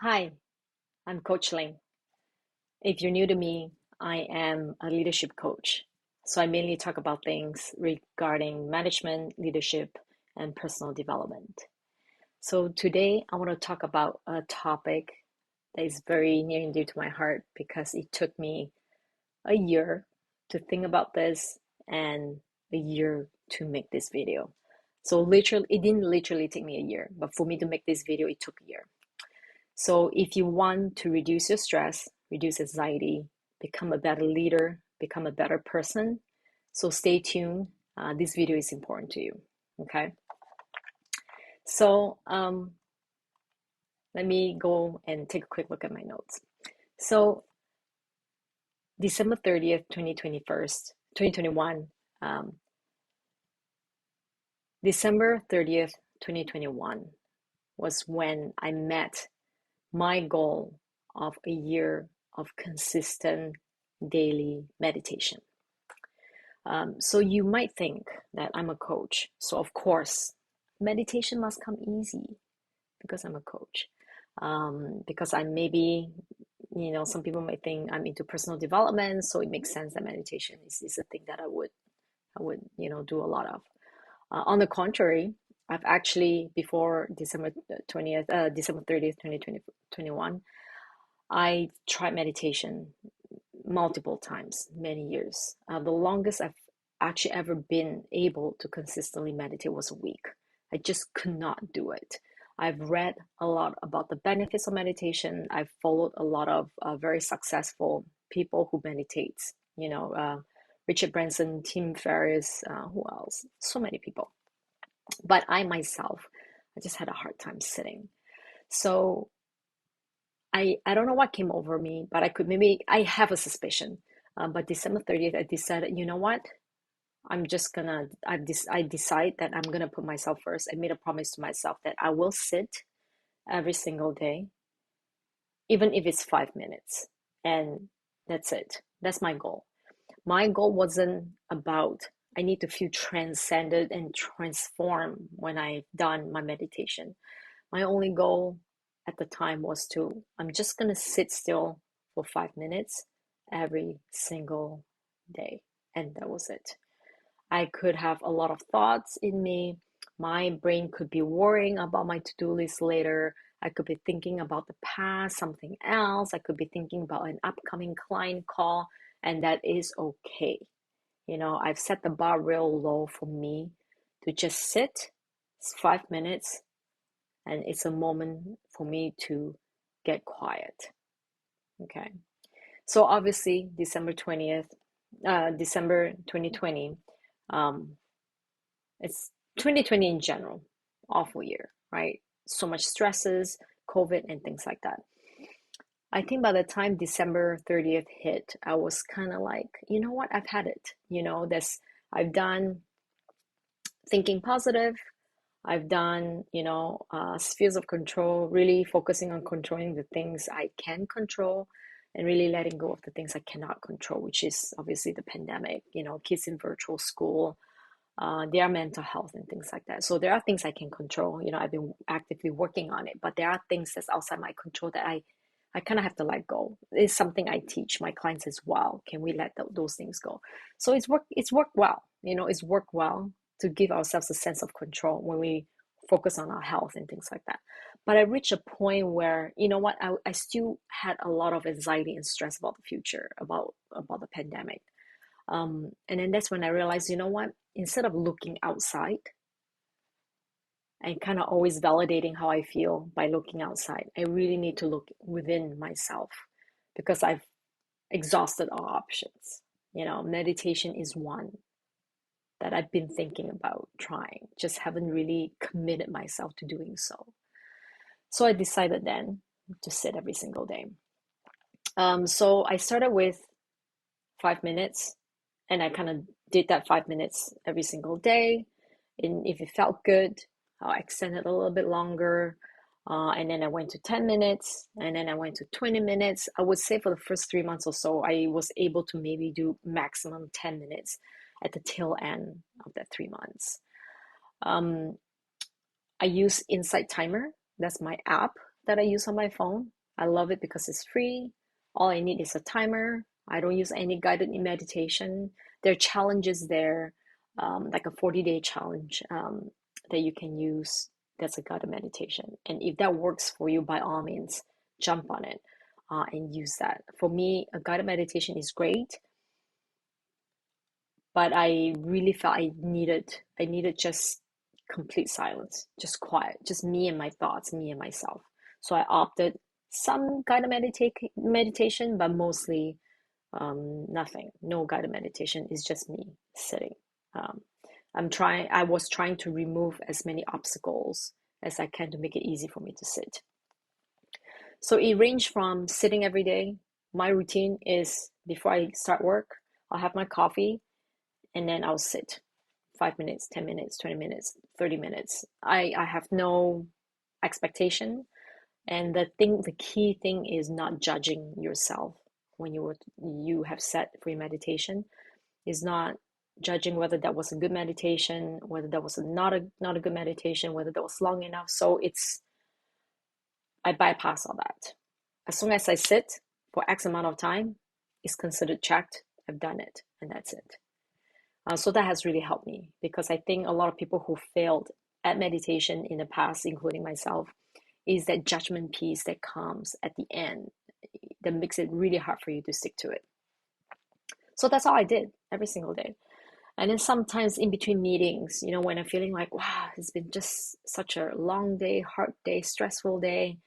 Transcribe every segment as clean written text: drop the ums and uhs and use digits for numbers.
Hi, I'm Coach Ling. If you're new to me, I am a leadership coach. So I mainly talk about things regarding management, leadership, and personal development. So today I want to talk about a topic that is very near and dear to my heart because it took me a year to think about this and a year to make this video. So literally, it didn't literally take me a year, but for me to make this video, it took a year. So if you want to reduce your stress, reduce anxiety, become a better leader, become a better person, so stay tuned. This video is important to you. Okay. So let me go and take a quick look at my notes. So December 30th, 2021, December 30th, 2021 was when I met my goal of a year of consistent daily meditation. So you might think that I'm a coach. So of course, meditation must come easy because I'm a coach. Because I maybe, some people might think I'm into personal development, so it makes sense that meditation is a thing that I would, do a lot of. On the contrary, I've actually before December 30th, 2021, I tried meditation multiple times, many years. The longest I've actually ever been able to consistently meditate was a week. I just could not do it. I've read a lot about the benefits of meditation. I've followed a lot of very successful people who meditate. Richard Branson, Tim Ferriss, who else? So many people. But I myself, I just had a hard time sitting. So I don't know what came over me, but I have a suspicion. But December 30th, I decided, you know what? I decide that I'm gonna put myself first. I made a promise to myself that I will sit every single day, even if it's 5 minutes. And that's it. That's my goal. My goal wasn't about, I need to feel transcended and transformed when I've done my meditation. My only goal at the time was I'm just going to sit still for 5 minutes every single day. And that was it. I could have a lot of thoughts in me. My brain could be worrying about my to do list later. I could be thinking about the past, something else. I could be thinking about an upcoming client call, and that is okay. I've set the bar real low for me to just sit. It's 5 minutes, and it's a moment for me to get quiet. Okay. So obviously, December 2020, um, it's 2020 in general, awful year, right? So much stresses, COVID, and things like that. I think by the time December 30th hit, I was kind of like, you know what? I've had it. I've done thinking positive. I've done, spheres of control, really focusing on controlling the things I can control and really letting go of the things I cannot control, which is obviously the pandemic, kids in virtual school, their mental health and things like that. So there are things I can control. I've been actively working on it, but there are things that's outside my control that I kind of have to let go. It's something I teach my clients as well. Can we let those things go? So it's worked well. It's worked well to give ourselves a sense of control when we focus on our health and things like that. But I reached a point where, you know what, I still had a lot of anxiety and stress about the future, about the pandemic. And then that's when I realized, you know what, instead of looking outside and kind of always validating how I feel by looking outside, I really need to look within myself because I've exhausted all options. Meditation is one that I've been thinking about trying, just haven't really committed myself to doing so. So I decided then to sit every single day. So I started with 5 minutes, and I kind of did that 5 minutes every single day. And if it felt good, I'll extend it a little bit longer. And then I went to 10 minutes, and then I went to 20 minutes. I would say for the first 3 months or so, I was able to maybe do maximum 10 minutes at the tail end of that 3 months. I use Insight Timer. That's my app that I use on my phone. I love it because it's free. All I need is a timer. I don't use any guided meditation. There are challenges there, like a 40-day challenge that you can use. That's a guided meditation. And if that works for you, by all means, jump on it and use that. For me, a guided meditation is great, but I really felt I needed just complete silence, just quiet, just me and my thoughts, me and myself. So I opted some guided meditation, but mostly nothing, no guided meditation. It's just me sitting. Um, I was trying to remove as many obstacles as I can to make it easy for me to sit. So it ranged from sitting every day. My routine is before I start work, I'll have my coffee and then I'll sit 5 minutes, 10 minutes, 20 minutes, 30 minutes. I have no expectation. And the key thing is not judging yourself when you have set for your meditation, is not judging whether that was a good meditation, whether that was not a good meditation, whether that was long enough. So I bypass all that. As long as I sit for X amount of time, it's considered checked. I've done it, and that's it. So that has really helped me, because I think a lot of people who failed at meditation in the past, including myself, is that judgment piece that comes at the end that makes it really hard for you to stick to it. So that's all I did every single day. And then sometimes in between meetings, when I'm feeling like, wow, it's been just such a long day, hard day, stressful day,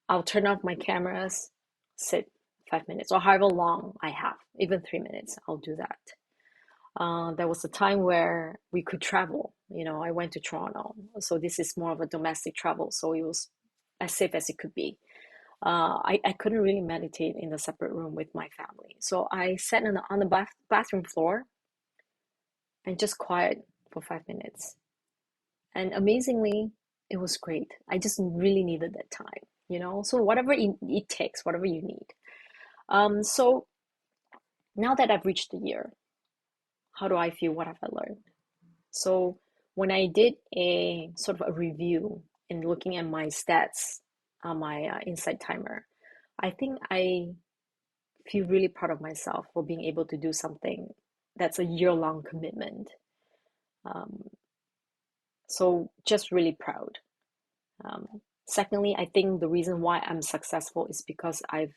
I'll turn off my cameras, sit 5 minutes, or however long I have, even 3 minutes, I'll do that. There was a time where we could travel. I went to Toronto. So this is more of a domestic travel. So it was as safe as it could be. I couldn't really meditate in a separate room with my family. So I sat on the bathroom floor and just quiet for 5 minutes. And amazingly, it was great. I just really needed that time. So whatever it takes, whatever you need. So now that I've reached the year, how do I feel? What have I learned? So when I did a sort of a review and looking at my stats on my Insight Timer, I think I feel really proud of myself for being able to do something that's a year-long commitment. Um, so just really proud. Secondly, I think the reason why I'm successful is because I've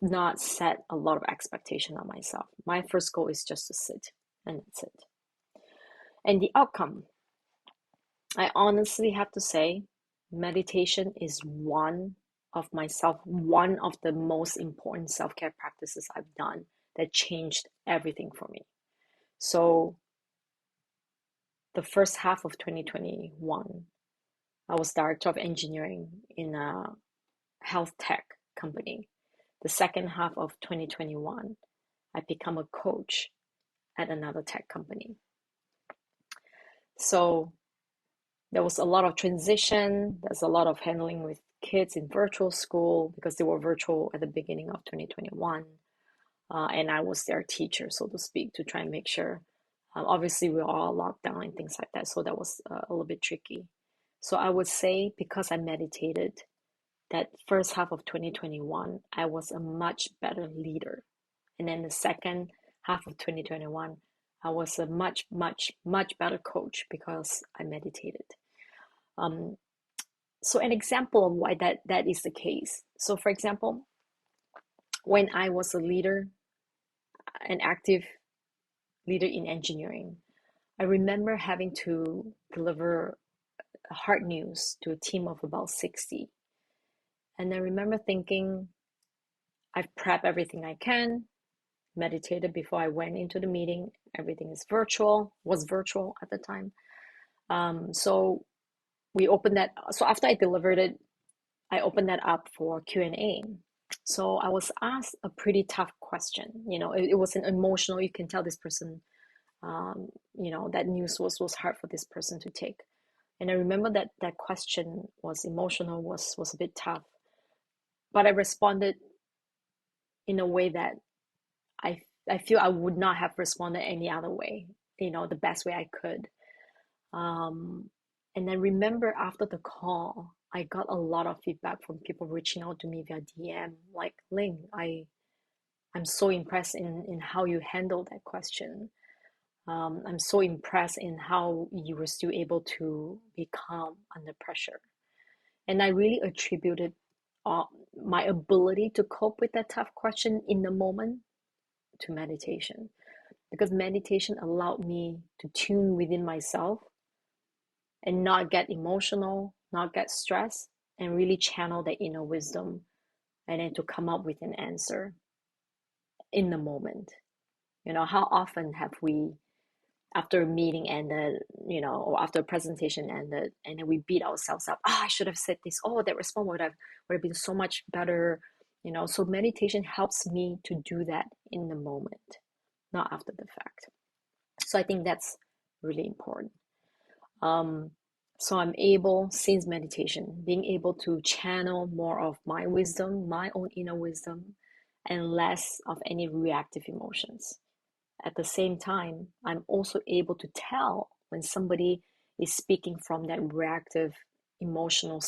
not set a lot of expectation on myself. My first goal is just to sit, and that's it. And the outcome, I honestly have to say, meditation is one of the most important self-care practices I've done that changed everything for me. So the first half of 2021, I was director of engineering in a health tech company. The second half of 2021, I become a coach at another tech company. So there was a lot of transition. There's a lot of handling with kids in virtual school, because they were virtual at the beginning of 2021. And I was their teacher, so to speak, to try and make sure. Obviously, we were all locked down and things like that. So that was a little bit tricky. So I would say, because I meditated, that first half of 2021, I was a much better leader. And then the second half of 2021, I was a much, much, much better coach because I meditated. So an example of why that is the case. So for example, when I was a leader, an active leader in engineering, I remember having to deliver hard news to a team of about 60. And I remember thinking, I've prepped everything I can, meditated before I went into the meeting. Everything was virtual at the time. So we opened that. So after I delivered it, I opened that up for Q&A. So I was asked a pretty tough question. It was an emotional, you can tell this person, that news was hard for this person to take. And I remember that question was emotional, was a bit tough. But I responded in a way that I feel I would not have responded any other way, the best way I could. And I remember after the call, I got a lot of feedback from people reaching out to me via DM, like, Ling, I'm so impressed in how you handle that question. I'm so impressed in how you were still able to be calm under pressure. And I really attributed uh, my ability to cope with that tough question in the moment to meditation, because meditation allowed me to tune within myself and not get emotional, not get stressed, and really channel the inner wisdom and then to come up with an answer in the moment. How often have we, after a meeting ended, or after a presentation ended, and then we beat ourselves up. I should have said this. Oh, that response would have been so much better. So meditation helps me to do that in the moment, not after the fact. So I think that's really important. So I'm able, since meditation, being able to channel more of my wisdom, my own inner wisdom, and less of any reactive emotions. At the same time, I'm also able to tell when somebody is speaking from that reactive emotional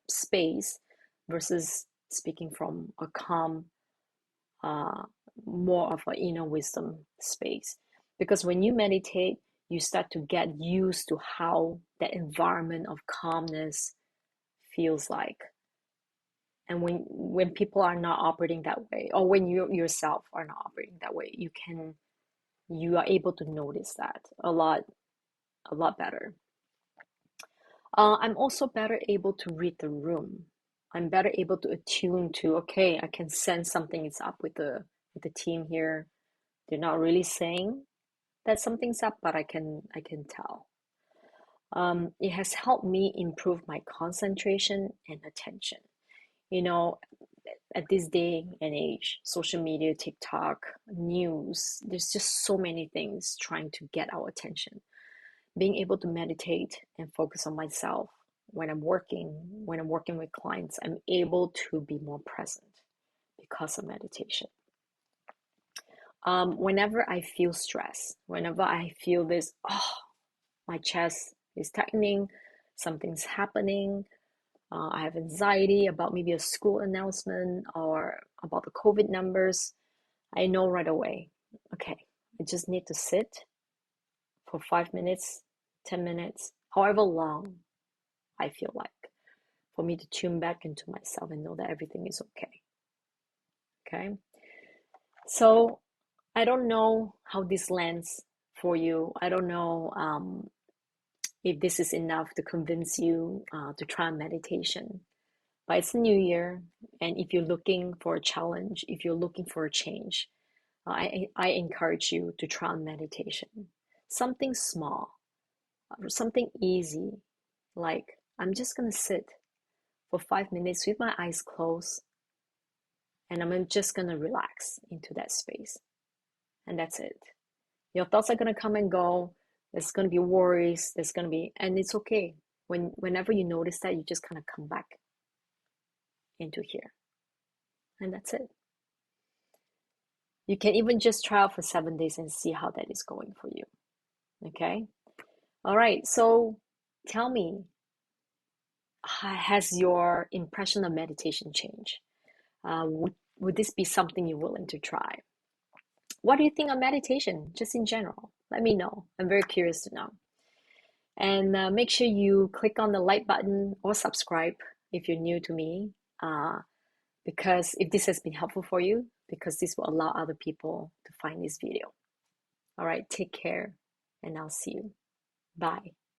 space versus speaking from a calm, uh, more of an inner wisdom space. Because when you meditate, you start to get used to how that environment of calmness feels like. And when people are not operating that way, or when you yourself are not operating that way, you are able to notice that a lot better. I'm also better able to read the room. I'm better able to attune to, okay, I can sense something is up with the team here. They're not really saying that something's up, but I can tell. It has helped me improve my concentration and attention. You know, at this day and age, social media, TikTok, news, there's just so many things trying to get our attention. Being able to meditate and focus on myself when I'm working with clients, I'm able to be more present because of meditation. Whenever I feel stress, whenever I feel this, oh, my chest is tightening, something's happening, I have anxiety about maybe a school announcement or about the COVID numbers, I know right away, okay, I just need to sit for 5 minutes, 10 minutes, however long I feel like, for me to tune back into myself and know that everything is okay. Okay. So I don't know how this lands for you. I don't know if this is enough to convince you to try meditation. But it's a new year, and if you're looking for a challenge, if you're looking for a change, I encourage you to try meditation. Something small, something easy, like I'm just gonna sit for 5 minutes with my eyes closed, and I'm just gonna relax into that space, and that's it. Your thoughts are gonna come and go. There's gonna be worries. And it's okay. Whenever you notice that, you just kind of come back into here, and that's it. You can even just try out for 7 days and see how that is going for you. Okay. All right. So tell me, has your impression of meditation changed? Would this be something you're willing to try? What do you think of meditation, just in general? Let me know. I'm very curious to know. And make sure you click on the like button or subscribe if you're new to me, uh, because if this has been helpful for you, because this will allow other people to find this video. All right, take care, and I'll see you. Bye.